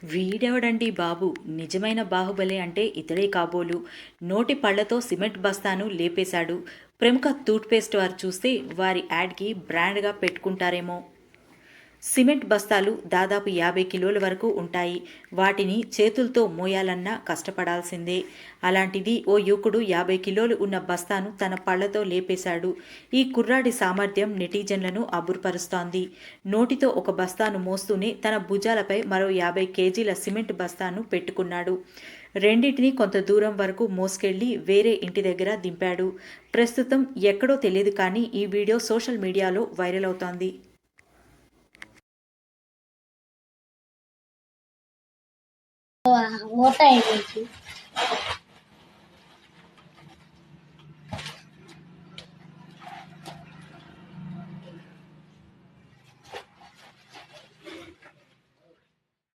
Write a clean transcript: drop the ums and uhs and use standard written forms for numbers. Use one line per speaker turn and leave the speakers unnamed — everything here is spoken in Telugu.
వీడెవడండి బాబు! నిజమైన బాహుబలి అంటే ఇతడే కాబోలు. నోటి పళ్లతో సిమెంట్ బస్తాను లేపేశాడు. ప్రముఖ టూత్‌పేస్ట్ వారు చూస్తే వారి యాడ్‌కి బ్రాండ్‌గా పెట్టుకుంటారేమో! సిమెంట్ బస్తాలు దాదాపు 50 కిలోల వరకు ఉంటాయి. వాటిని చేతులతో మోయాలన్నా కష్టపడాల్సిందే. అలాంటిది ఓ యువకుడు 50 కిలోలు ఉన్న బస్తాను తన పళ్లతో లేపేశాడు. ఈ కుర్రాడి సామర్థ్యం నెటిజన్లను అబ్బురపరుస్తోంది. నోటితో ఒక బస్తాను మోస్తూనే తన భుజాలపై మరో 50 కేజీల సిమెంట్ బస్తాను పెట్టుకున్నాడు. రెండింటినీ కొంత దూరం వరకు మోసుకెళ్లి వేరే ఇంటి దగ్గర దింపాడు. ప్రస్తుతం ఎక్కడో తెలియదు కానీ ఈ వీడియో సోషల్ మీడియాలో వైరల్ అవుతోంది.
मोटा है